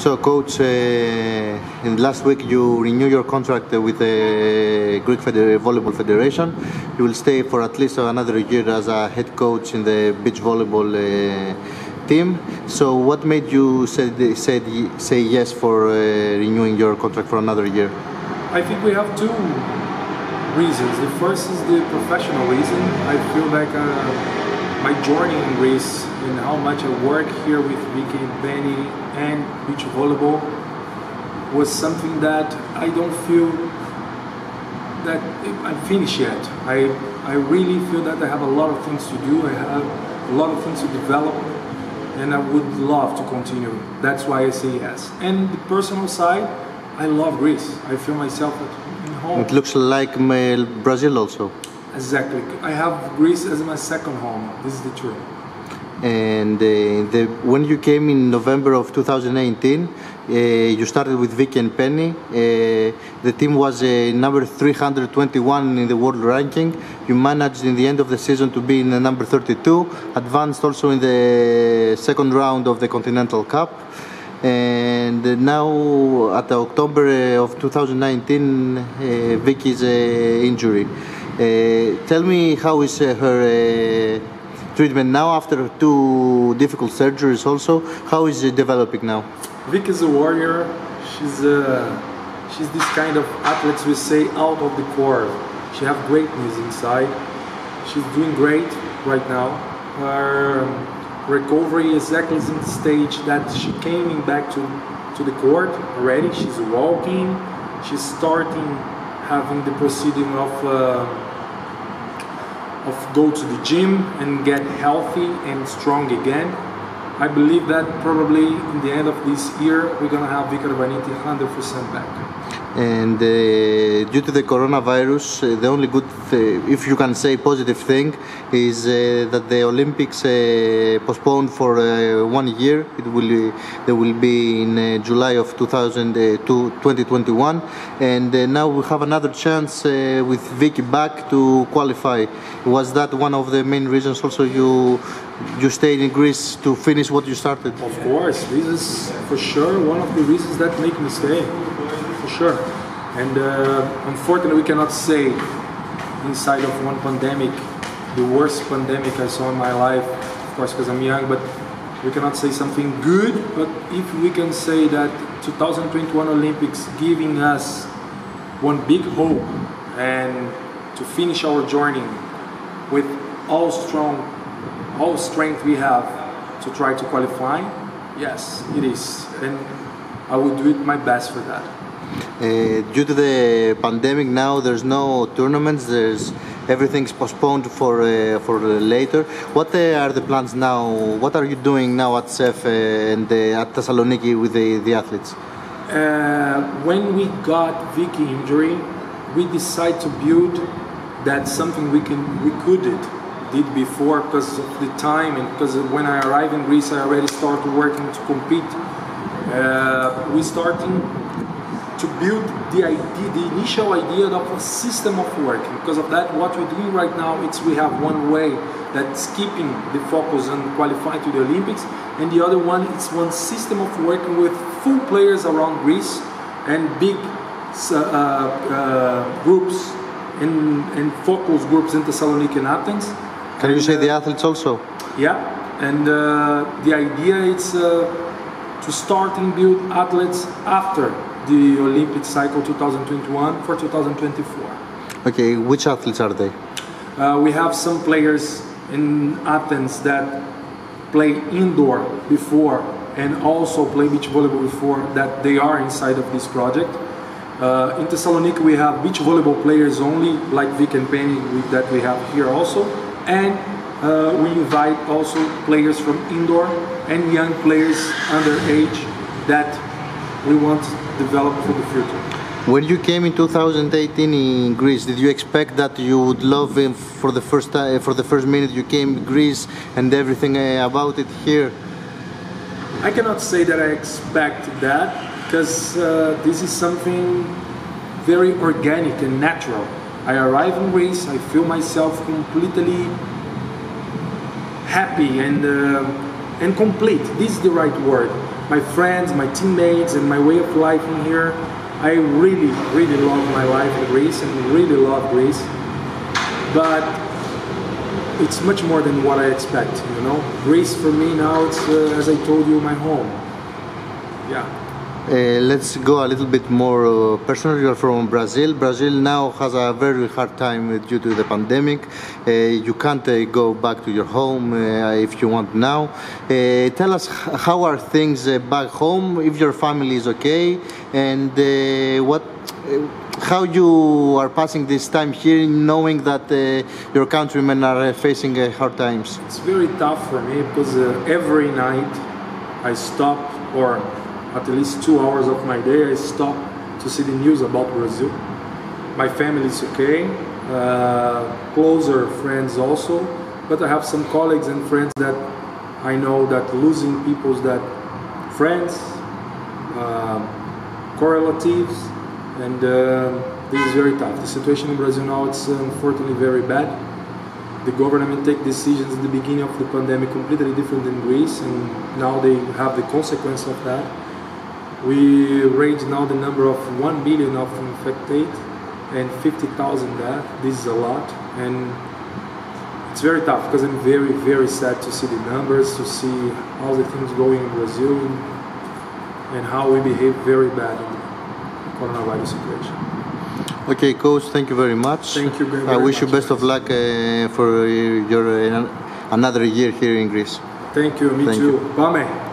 So, Coach, in last week you renew your contract with the Greek Volleyball Federation. You will stay for at least another year as a head coach in the beach volleyball team. So, what made you say yes for renewing your contract for another year? I think we have two reasons. The first is the professional reason. I feel like my journey in Greece and how much I work here with Vicky and Benny and beach volleyball was something that I don't feel that I'm finished yet. I really feel that I have a lot of things to do. I have a lot of things to develop, and I would love to continue. That's why I say yes. And the personal side, I love Greece. I feel myself at home. It looks like Brazil also. Exactly. I have Greece as my second home. This is the truth. And when you came in November of 2018, you started with Vicky and Penny. The team was number 321 in the world ranking. You managed in the end of the season to be in the number 32, advanced also in the second round of the Continental Cup. And now at October of 2019, Vicky's injury. Tell me, how is her treatment now after two difficult surgeries also? How is it developing now? Vic is a warrior. She's this kind of athlete we say out of the court. She has greatness inside. She's doing great right now. Her recovery is exactly in the stage that she came back to the court already. She's walking. She's starting having the proceeding of go to the gym and get healthy and strong again. I believe that probably in the end of this year we're gonna have Vicky 100% back. And due to the coronavirus, the only good, if you can say positive thing, is that the Olympics postponed for 1 year. They will be in July of 2021, and now we have another chance with Vicky back to qualify. Was that one of the main reasons also you stayed in Greece to finish what you started? Of course, this is for sure one of the reasons that make me stay. Sure, and unfortunately we cannot say inside of one pandemic, the worst pandemic I saw in my life, of course because I'm young, but we cannot say something good. But if we can say that 2021 Olympics giving us one big hope and to finish our journey with all strength we have to try to qualify, yes, it is, and I will do it my best for that. Due to the pandemic now, there's no tournaments. Everything's postponed for later. What are the plans now? What are you doing now at CEF and at Thessaloniki with the athletes? When we got Vicky injury, we decided to build that something we did before because of the time and because when I arrived in Greece, I already started working to compete. We starting to build the initial idea of a system of working. Because of that, what we're doing right now, we have one way that's keeping the focus on qualifying to the Olympics, and the other one, it's one system of working with full players around Greece and big groups and focus groups in Thessaloniki and Athens. Can you say the athletes also? Yeah, and the idea is to start and build athletes after the Olympic cycle 2021 for 2024. Okay, which athletes are they? We have some players in Athens that play indoor before and also play beach volleyball before, that they are inside of this project. In Thessaloniki we have beach volleyball players only, like Vic and Penny that we have here also, and we invite also players from indoor and young players underage that we want to develop for the future. When you came in 2018 in Greece, did you expect that you would love him for the first time, for the first minute you came to Greece and everything about it here? I cannot say that I expect that because this is something very organic and natural. I arrive in Greece, I feel myself completely happy and complete. This is the right word. my friends, my teammates, and my way of life in here. I really, really love my life in Greece and really love Greece. But it's much more than what I expect, you know. Greece for me now, it's as I told you, my home. Yeah. Let's go a little bit more personal. You're from Brazil. Brazil now has a very hard time due to the pandemic. You can't go back to your home if you want now. Tell us, how are things back home, if your family is okay, and how you are passing this time here, knowing that your countrymen are facing hard times? It's very tough for me because every night I stop, or at least 2 hours of my day, I stop to see the news about Brazil. My family is okay, closer friends also, but I have some colleagues and friends that I know that losing people's that friends, correlatives, and this is very tough. The situation in Brazil now, it's unfortunately very bad. The government take decisions at the beginning of the pandemic completely different than Greece, and now they have the consequence of that. We raised now the number of 1 million of infected and 50,000 deaths. This is a lot, and it's very tough because I'm very, very sad to see the numbers, to see how the things going in Brazil, and how we behave very bad in the coronavirus situation. Okay, coach, thank you very much. Thank you very much. I wish you best of luck for your another year here in Greece. Thank you, me too. Pame.